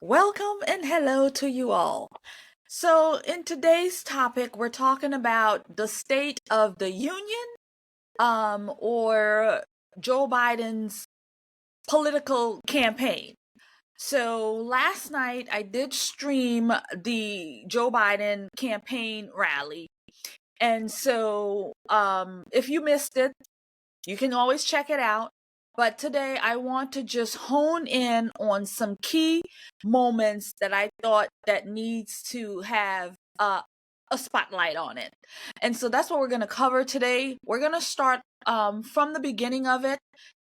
Welcome and hello to you all. So, in today's topic, we're talking about the state of the union, or Joe Biden's political campaign. So, last night I did stream the Joe Biden campaign rally. And so, if you missed it, you can always check it out. But today I want to just hone in on some key moments that I thought that needs to have a spotlight on it. And so that's what we're going to cover today. We're going to start from the beginning of it,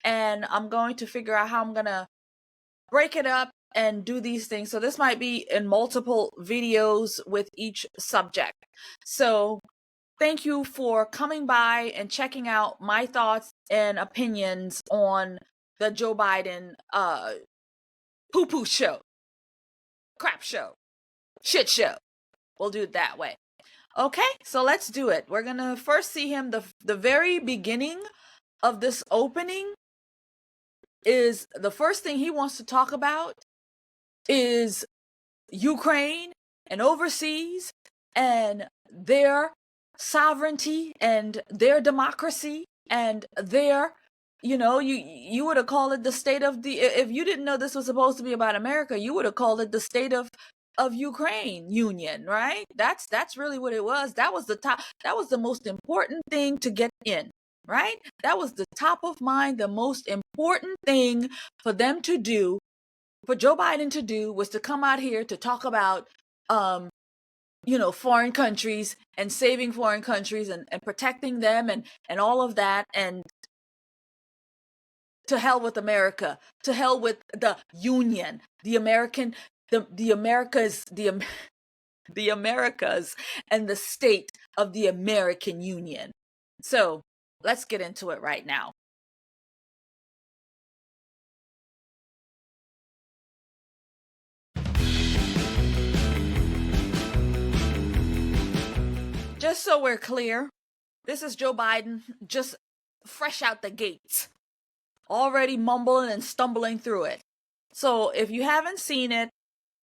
and I'm going to figure out how I'm going to break it up and do these things. So this might be in multiple videos with each subject. So thank you for coming by and checking out my thoughts and opinions on the Joe Biden poo-poo show, crap show, shit show. We'll do it that way. Okay, so let's do it. We're gonna first see him. The very beginning of this opening is the first thing he wants to talk about is Ukraine and overseas and their sovereignty and their democracy and their, you would have called it the state of the, if you didn't know this was supposed to be about America, you would have called it the state of Ukraine union, right? That's really what it was. That was the most important thing to get in, right? That was the top of mind. The most important thing for them to do, for Joe Biden to do, was to come out here to talk about foreign countries and saving foreign countries and protecting them and all of that. And to hell with America, to hell with the union, the American, the Americas, the Americas, and the state of the American Union. So let's get into it right now. Just so we're clear, this is Joe Biden just fresh out the gates, already mumbling and stumbling through it. So if you haven't seen it,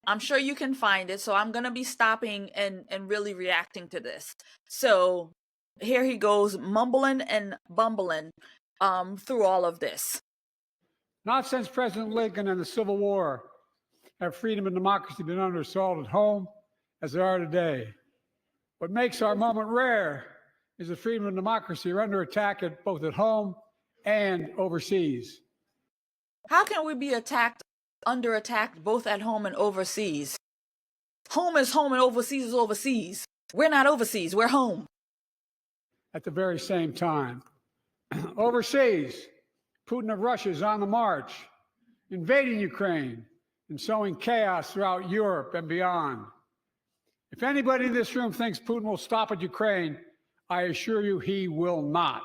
I'm sure you can find it. So I'm going to be stopping and really reacting to this. So here he goes, mumbling and bumbling through all of this. Not since President Lincoln and the Civil War have freedom and democracy been under assault at home as they are today. What makes our moment rare is that freedom and democracy are under attack both at home and overseas. How can we be under attack both at home and overseas? Home is home and overseas is overseas. We're not overseas, we're home. At the very same time. Overseas, Putin of Russia is on the march, invading Ukraine and sowing chaos throughout Europe and beyond. If anybody in this room thinks Putin will stop at Ukraine, I assure you he will not.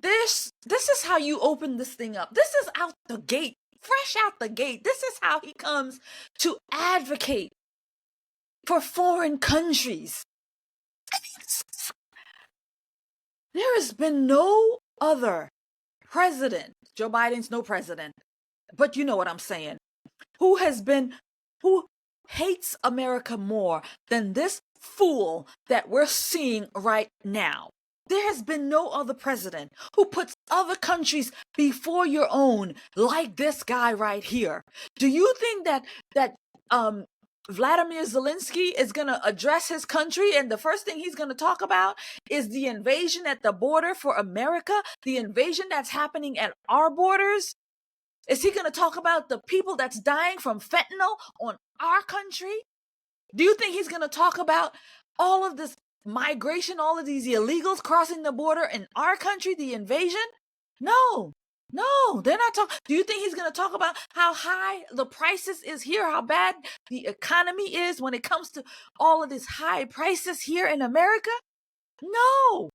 This is how you open this thing up. This is out the gate, fresh out the gate. This is how he comes to advocate for foreign countries. I mean, there has been no other president, Joe Biden's no president, but you know what I'm saying, who hates America more than this fool that we're seeing right now. There has been no other president who puts other countries before your own like this guy right here. Do you think that Vladimir Zelensky is going to address his country and the first thing he's going to talk about is the invasion at the border for America, the invasion that's happening at our borders? Is he going to talk about the people that's dying from fentanyl on our country? Do you think he's going to talk about all of this migration, all of these illegals crossing the border in our country, the invasion? No, they're not talking. Do you think he's going to talk about how high the prices is here, how bad the economy is when it comes to all of these high prices here in America? No,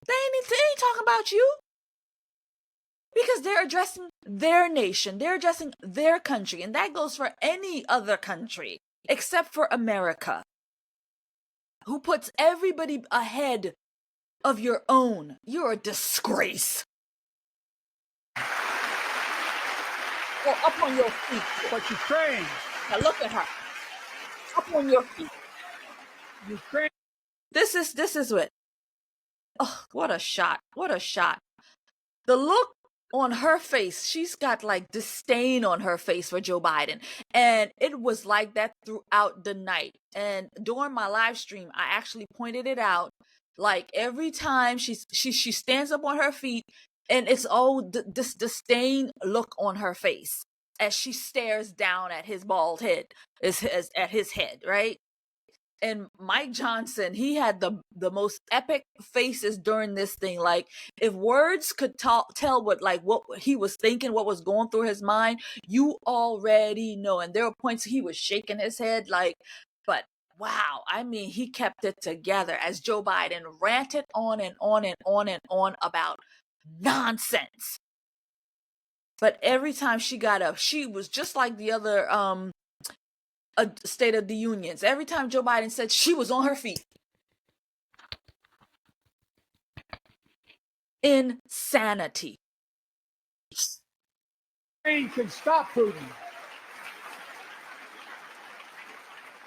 they ain't talking about you. Because they're addressing their nation, they're addressing their country, and that goes for any other country except for America, who puts everybody ahead of your own. You're a disgrace. Up on your feet. But Ukraine. Now look at her. Up on your feet. Ukraine. This is what. Oh, what a shot. What a shot. The look on her face, she's got like disdain on her face for Joe Biden. And it was like that throughout the night. And during my live stream, I actually pointed it out. Like every time she stands up on her feet, and it's all this disdain look on her face as she stares down at his bald head, at his head, right? And Mike Johnson, he had the most epic faces during this thing. Like if words could tell what he was thinking, what was going through his mind, you already know. And there were points he was shaking his head like, but wow, I mean, he kept it together as Joe Biden ranted on and on and on and on about nonsense. But every time she got up, she was just like the other a State of the Unions. Every time Joe Biden said, she was on her feet. Insanity. Ukraine can stop Putin.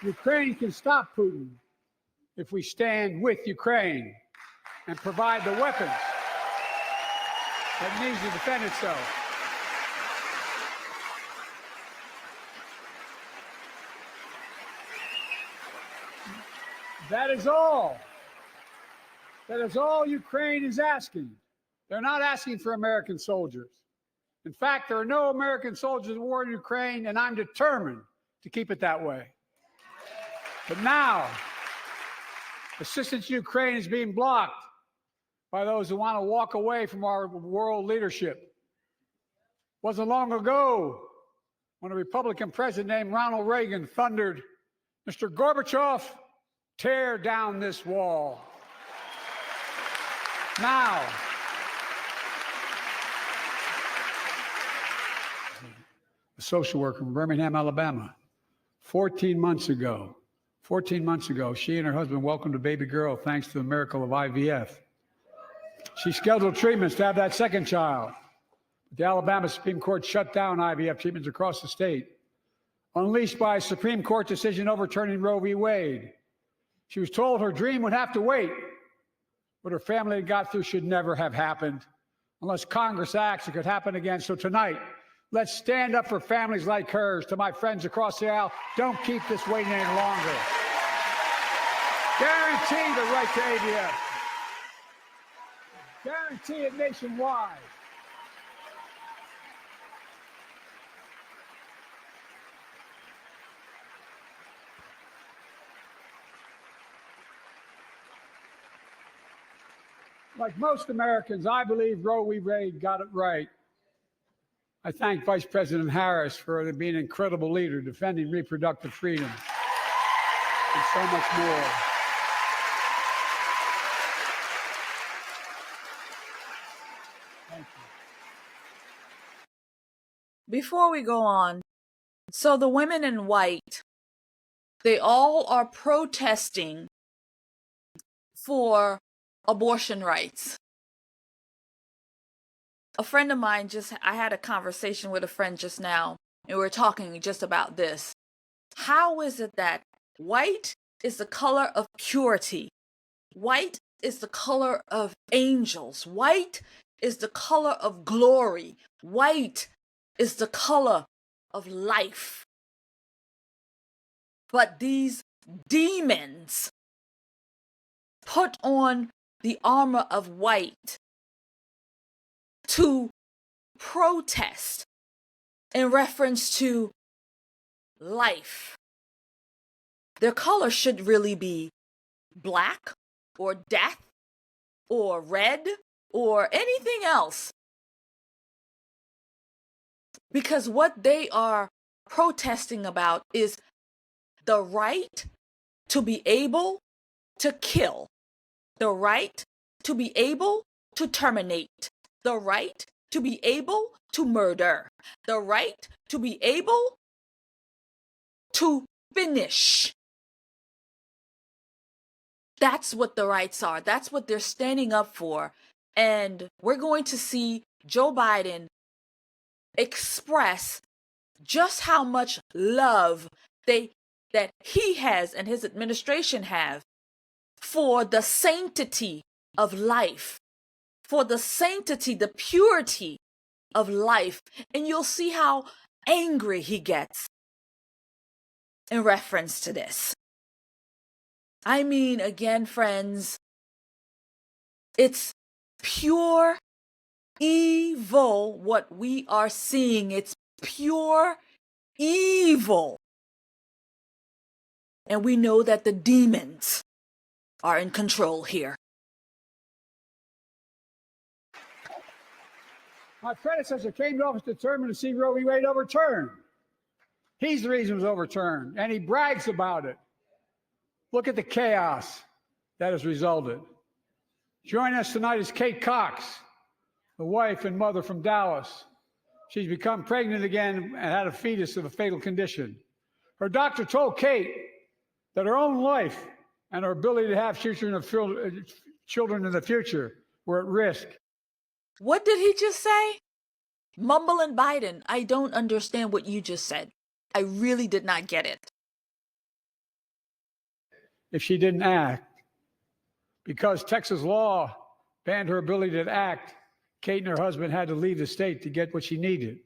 Ukraine can stop Putin if we stand with Ukraine and provide the weapons that needs to defend itself. That is all. That is all Ukraine is asking. They're not asking for American soldiers. In fact, there are no American soldiers in war in Ukraine, and I'm determined to keep it that way. But now, assistance to Ukraine is being blocked by those who want to walk away from our world leadership. It wasn't long ago when a Republican president named Ronald Reagan thundered, "Mr. Gorbachev, tear down this wall." Now, a social worker from Birmingham, Alabama, 14 months ago, she and her husband welcomed a baby girl thanks to the miracle of IVF. She scheduled treatments to have that second child. But the Alabama Supreme Court shut down IVF treatments across the state, unleashed by a Supreme Court decision overturning Roe v. Wade. She was told her dream would have to wait. What her family had got through should never have happened. Unless Congress acts, it could happen again. So tonight, let's stand up for families like hers. To my friends across the aisle, don't keep this waiting any longer. Guarantee the right to AVF. Guarantee it nationwide. Like most Americans, I believe Roe v. Wade got it right. I thank Vice President Harris for being an incredible leader, defending reproductive freedom, and so much more. Thank you. Before we go on, so the women in white, they all are protesting for abortion rights. A friend of mine I had a conversation with a friend just now, and we were talking just about this. How is it that white is the color of purity? White is the color of angels. White is the color of glory. White is the color of life. But these demons put on the armor of white to protest in reference to life. Their color should really be black or death or red or anything else. Because what they are protesting about is the right to be able to kill, the right to be able to terminate, the right to be able to murder, the right to be able to finish. That's what the rights are. That's what they're standing up for. And we're going to see Joe Biden express just how much love that he has and his administration have for the sanctity of life, for the sanctity, the purity of life. And you'll see how angry he gets in reference to this. I mean, again, friends, it's pure evil what we are seeing. It's pure evil. And we know that the demons are in control here. My predecessor came to office determined to see Roe v. Wade overturned. He's the reason it was overturned, and he brags about it. Look at the chaos that has resulted. Joining us tonight is Kate Cox, the wife and mother from Dallas. She's become pregnant again and had a fetus of a fatal condition. Her doctor told Kate that her own life and her ability to have children in the future were at risk. What did he just say? Mumbling Biden, I don't understand what you just said. I really did not get it. If she didn't act, because Texas law banned her ability to act, Kate and her husband had to leave the state to get what she needed.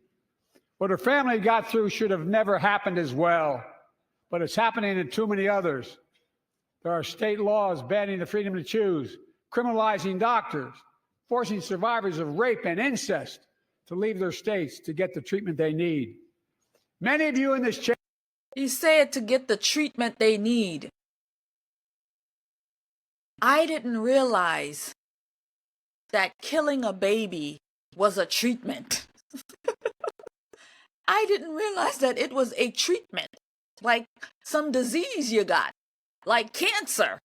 What her family got through should have never happened as well, but it's happening in too many others. There are state laws banning the freedom to choose, criminalizing doctors, forcing survivors of rape and incest to leave their states to get the treatment they need. Many of you in this chamber. He said to get the treatment they need. I didn't realize that killing a baby was a treatment. I didn't realize that it was a treatment, like some disease you got, like cancer.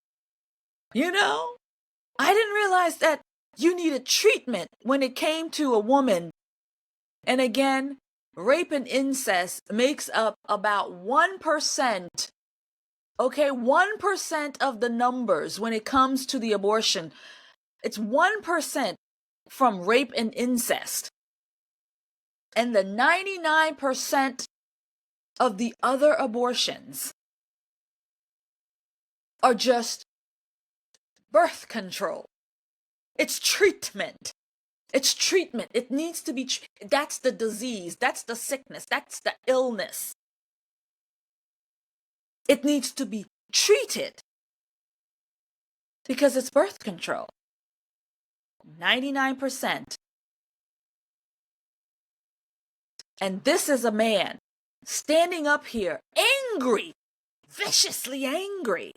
You know, I didn't realize that you needed treatment when it came to a woman. And again, rape and incest makes up about 1%. Okay, 1% of the numbers when it comes to the abortion. It's 1% from rape and incest. And the 99% of the other abortions are just birth control. It's treatment. It's treatment. It needs to be, that's the disease. That's the sickness. That's the illness. It needs to be treated because it's birth control. 99%. And this is a man standing up here, angry, viciously angry,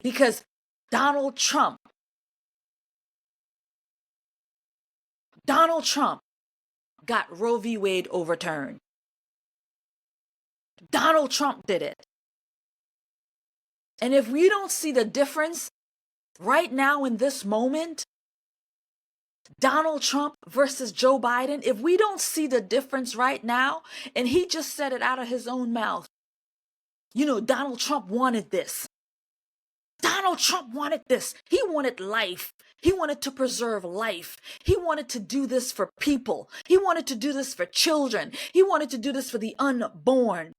because Donald Trump got Roe v. Wade overturned. Donald Trump did it. And if we don't see the difference right now in this moment, Donald Trump versus Joe Biden, if we don't see the difference right now, and he just said it out of his own mouth, you know, Donald Trump wanted this. Donald Trump wanted this. He wanted life. He wanted to preserve life. He wanted to do this for people. He wanted to do this for children. He wanted to do this for the unborn.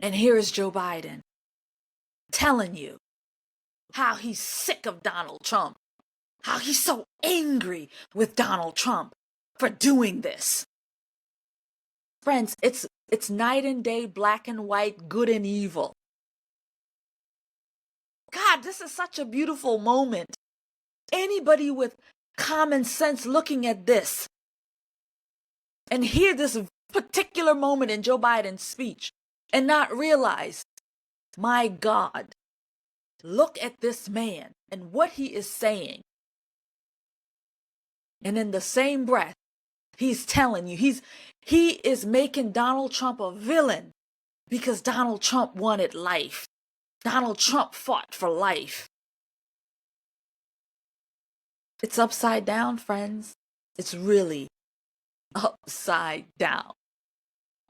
And here is Joe Biden telling you how he's sick of Donald Trump, how he's so angry with Donald Trump for doing this. Friends, it's night and day, black and white, good and evil. God, this is such a beautiful moment. Anybody with common sense looking at this and hear this particular moment in Joe Biden's speech and not realize, my God, look at this man and what he is saying. And in the same breath, he's telling you, he is making Donald Trump a villain because Donald Trump wanted life. Donald Trump fought for life. It's upside down, friends. It's really upside down.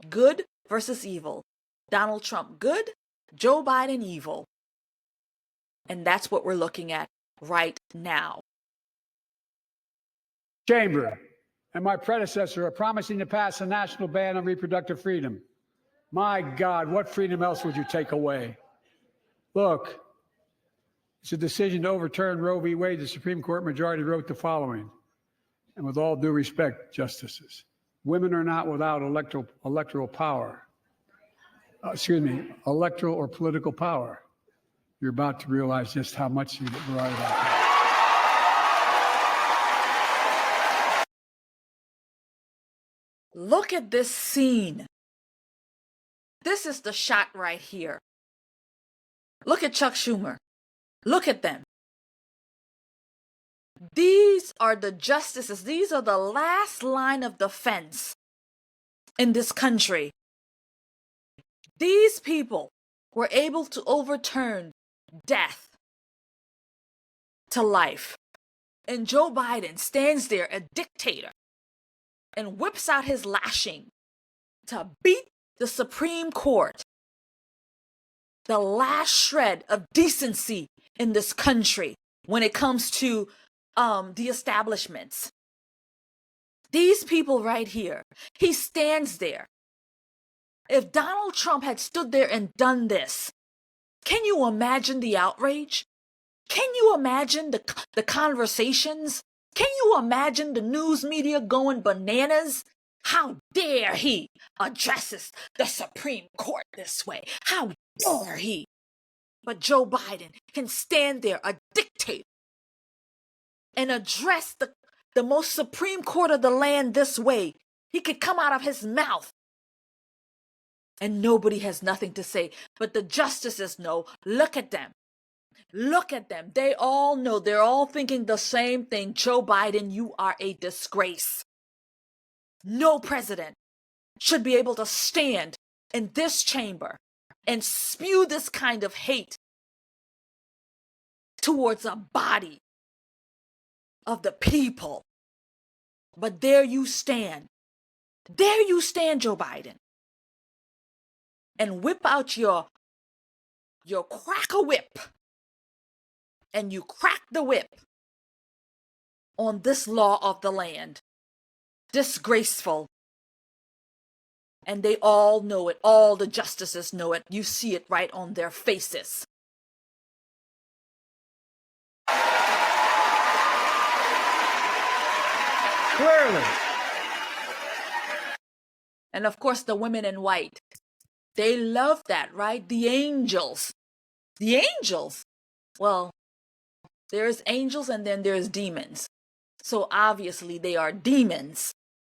Good versus evil. Donald Trump good, Joe Biden evil. And that's what we're looking at right now. Chamber, and my predecessor are promising to pass a national ban on reproductive freedom. My God, what freedom else would you take away? Look, it's a decision to overturn Roe v. Wade. The Supreme Court majority wrote the following, and with all due respect, justices, women are not without electoral power. Electoral or political power. You're about to realize just how much you're right about that. Look at this scene. This is the shot right here. Look at Chuck Schumer. Look at them. These are the justices. These are the last line of defense in this country. These people were able to overturn death to life. And Joe Biden stands there, a dictator, and whips out his lashing to beat the Supreme Court, the last shred of decency in this country when it comes to the establishments. These people right here, he stands there. If Donald Trump had stood there and done this, can you imagine the outrage? Can you imagine the conversations? Can you imagine the news media going bananas? How dare he addresses the Supreme Court this way? How dare he? But Joe Biden can stand there, a dictator, and address the most Supreme Court of the land this way. He could come out of his mouth and nobody has nothing to say. But the justices know. Look at them. Look at them. They all know. They're all thinking the same thing. Joe Biden, you are a disgrace. No president should be able to stand in this chamber and spew this kind of hate towards a body of the people. But there you stand. There you stand, Joe Biden. And whip out your crack-a-whip. And you crack the whip on this law of the land. Disgraceful. And they all know it. All the justices know it. You see it right on their faces. Clearly. And of course, the women in white. They love that, right? The angels. The angels. Well, there's angels and then there's demons. So obviously they are demons.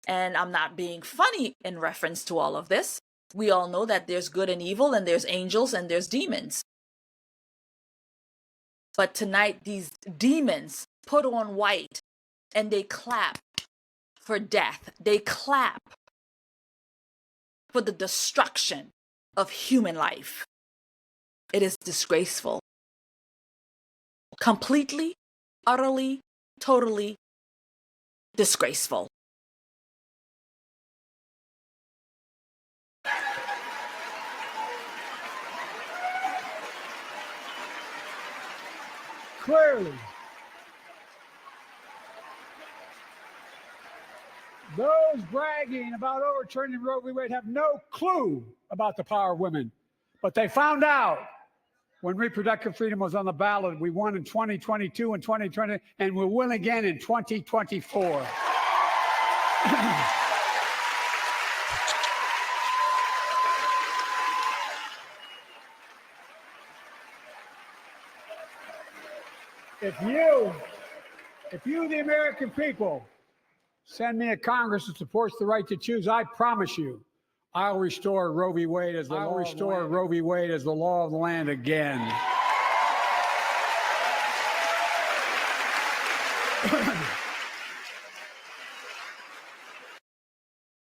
And I'm not being funny in reference to all of this. We all know that there's good and evil and there's angels and there's demons. But tonight these demons put on white and they clap for death. They clap for the destruction of human life. It is disgraceful. Completely, utterly, totally disgraceful. Clearly. Those bragging about overturning Roe v. Wade have no clue about the power of women. But they found out when reproductive freedom was on the ballot. We won in 2022 and 2020, and we'll win again in 2024. If you, the American people, send me a Congress that supports the right to choose, I promise you, I'll restore Roe v. Wade as the law of the land again.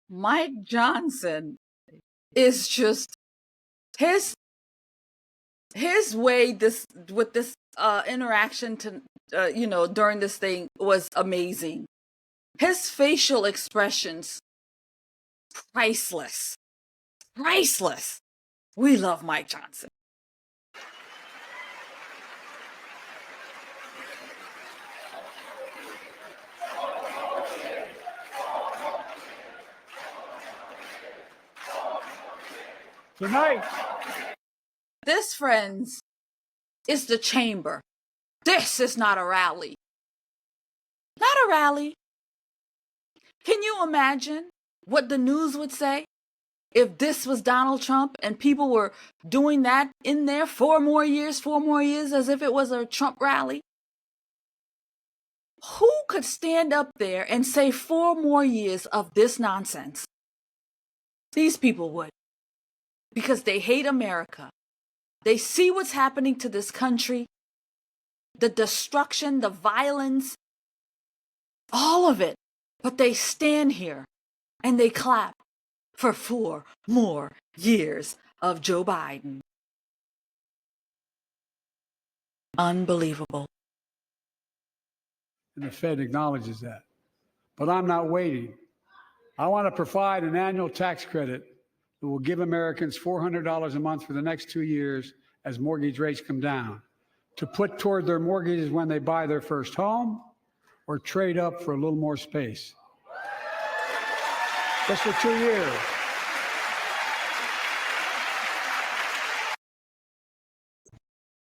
Mike Johnson is just his way with this interaction to during this thing was amazing. His facial expressions, priceless. Priceless. We love Mike Johnson. Tonight, this, friends, is the chamber. This is not a rally. Not a rally. Can you imagine what the news would say if this was Donald Trump and people were doing that in there 4 more years, as if it was a Trump rally? Who could stand up there and say 4 more years of this nonsense? These people would. Because they hate America. They see what's happening to this country, the destruction, the violence, all of it. But they stand here and they clap for 4 more years of Joe Biden. Unbelievable. and the Fed acknowledges that. But I'm not waiting. I want to provide an annual tax credit that will give Americans $400 a month for the next 2 years as mortgage rates come down, to put toward their mortgages when they buy their first home or trade up for a little more space. Just for 2 years.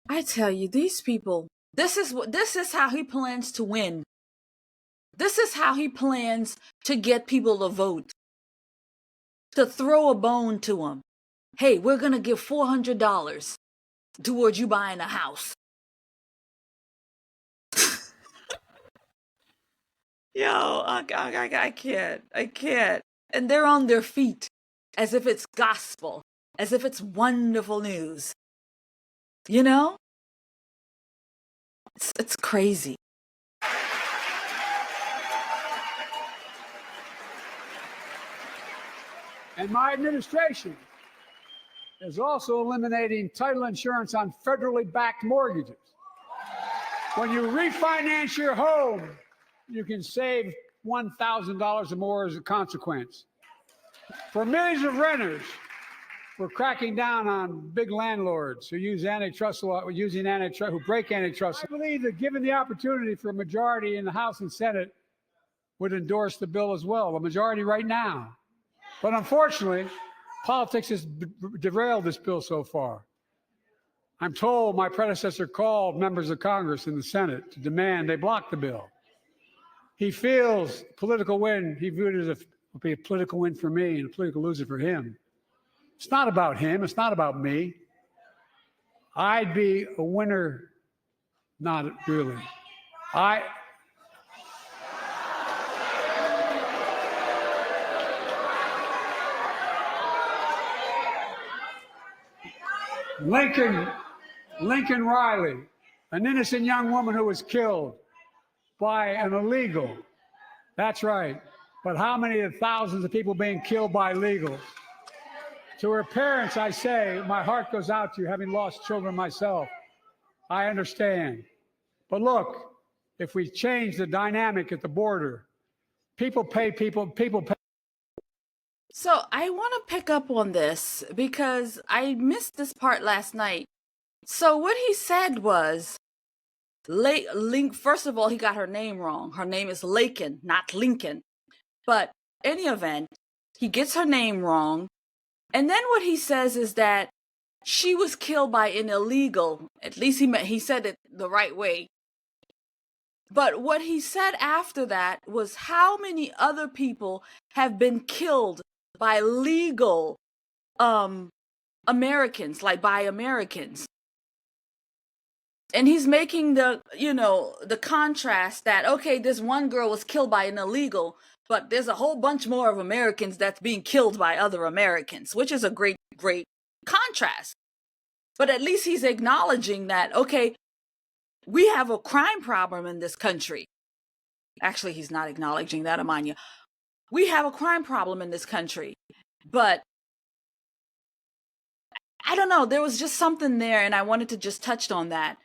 I tell you, these people, this is how he plans to win. This is how he plans to get people to vote. To throw a bone to them. Hey, we're going to give $400 towards you buying a house. Yo, I can't. And they're on their feet as if it's gospel, as if it's wonderful news. You know? It's crazy. And my administration is also eliminating title insurance on federally backed mortgages. When you refinance your home, you can save $1,000 or more as a consequence. For millions of renters, we're cracking down on big landlords who use antitrust law, who break antitrust. I believe that given the opportunity for a majority in the House and Senate would endorse the bill as well, a majority right now. But unfortunately, politics has derailed this bill so far. I'm told my predecessor called members of Congress in the Senate to demand they block the bill. He feels political win, he viewed it as a political win for me and a political loser for him. It's not about him, it's not about me. I'd be a winner, not really. Lincoln Riley, an innocent young woman who was killed by an illegal. That's right. But how many of the thousands of people being killed by illegals? To her parents, I say, my heart goes out to you, having lost children myself. I understand. But look, if we change the dynamic at the border, people pay. So I want to pick up on this because I missed this part last night. So what he said was, first of all, he got her name wrong. Her name is Lakin, not Lincoln. But in any event, he gets her name wrong. And then what he says is that she was killed by an illegal. At least he said it the right way. But what he said after that was how many other people have been killed by legal Americans, like by Americans. And he's making the contrast that, okay, this one girl was killed by an illegal, but there's a whole bunch more of Americans that's being killed by other Americans, which is a great, great contrast. But at least he's acknowledging that, okay, we have a crime problem in this country. Actually, he's not acknowledging that, Amania. We have a crime problem in this country. But I don't know, there was just something there, and I wanted to just touch on that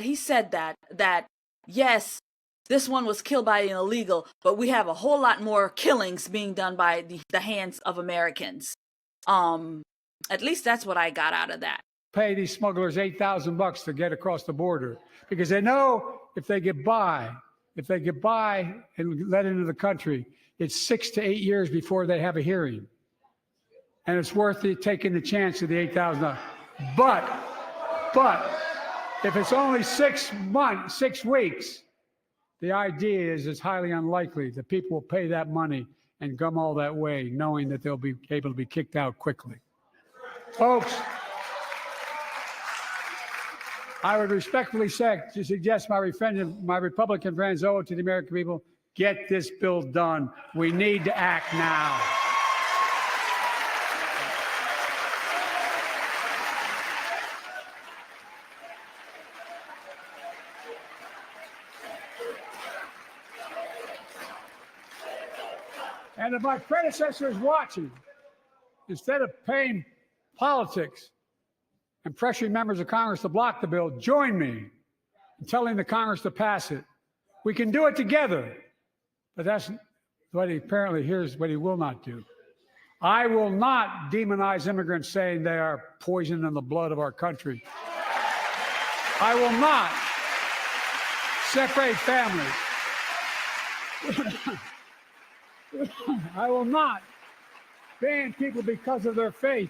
he said that yes, this one was killed by an illegal, but we have a whole lot more killings being done by the hands of Americans. At least that's what I got out of that. Pay these smugglers $8,000 to get across the border because they know if they get by and let into the country, it's 6 to 8 years before they have a hearing. and it's worth taking the chance of the $8,000. But if it's only 6 months, 6 weeks, the idea is it's highly unlikely that people will pay that money and come all that way, knowing that they'll be able to be kicked out quickly. Folks, I would respectfully suggest my Republican friends owe it to the American people, get this bill done. We need to act now. And if my predecessor is watching, instead of paying politics and pressuring members of Congress to block the bill, join me in telling the Congress to pass it. We can do it together. But that's what here's what he will not do. I will not demonize immigrants saying they are poison in the blood of our country. I will not separate families. I will not ban people because of their faith.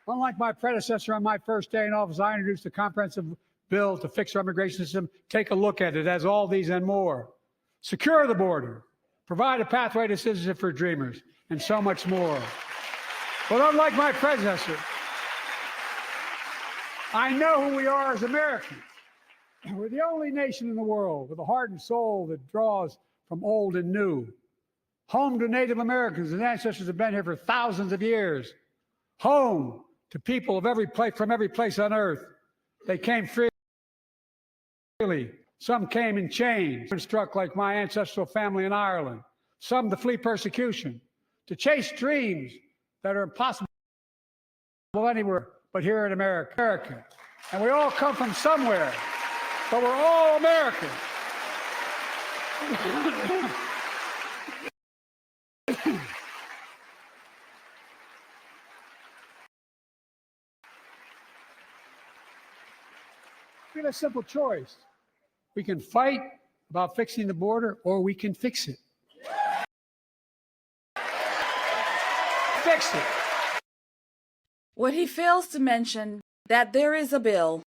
Unlike my predecessor on my first day in office, I introduced a comprehensive bill to fix our immigration system. Take a look at it. It has all these and more. Secure the border, provide a pathway to citizenship for dreamers, and so much more. But unlike my predecessor, I know who we are as Americans. We're the only nation in the world with a heart and soul that draws from old and new. Home to Native Americans whose ancestors have been here for thousands of years. Home to people of from every place on earth. They came freely. Some came in chains, struck like my ancestral family in Ireland. Some to flee persecution, to chase dreams that are impossible anywhere but here in America. And we all come from somewhere, but we're all Americans. We have a simple choice. We can fight about fixing the border, or we can fix it. Fix it. What he fails to mention that there is a bill.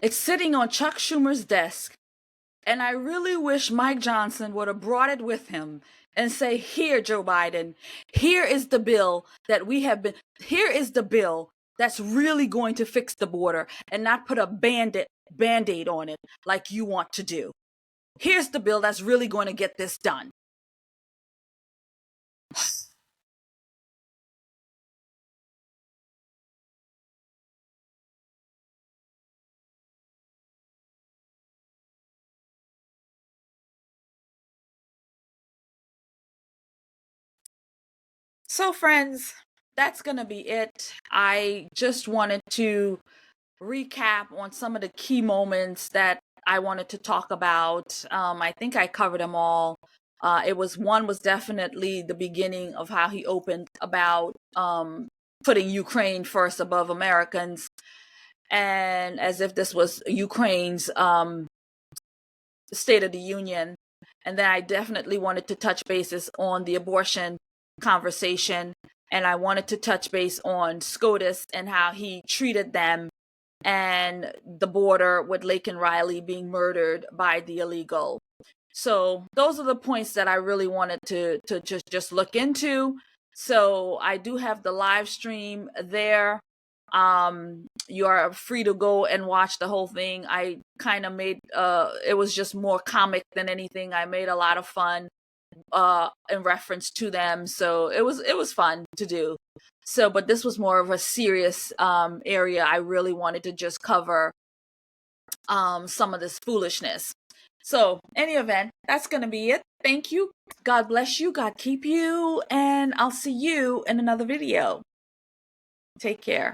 It's sitting on Chuck Schumer's desk, and I really wish Mike Johnson would have brought it with him and say, "Here, Joe Biden, here is the bill here is the bill that's really going to fix the border," and not put a band-aid on it like you want to do. Here's the bill that's really going to get this done. So friends, that's going to be it. I just wanted to recap on some of the key moments that I wanted to talk about. I think I covered them all. One was definitely the beginning of how he opened about putting Ukraine first above Americans, and as if this was Ukraine's State of the Union. And then I definitely wanted to touch bases on the abortion conversation, and I wanted to touch base on SCOTUS and how he treated them, and the border with Laken Riley being murdered by the illegal. So those are the points that I really wanted to just look into. So I do have the live stream there. You are free to go and watch the whole thing. I kind of made it was just more comic than anything. I made a lot of fun in reference to them, so it was fun to do. So, but this was more of a serious area. I really wanted to just cover some of this foolishness. So, any event, that's gonna be it. Thank you. God bless you. God keep you, and I'll see you in another video. Take care.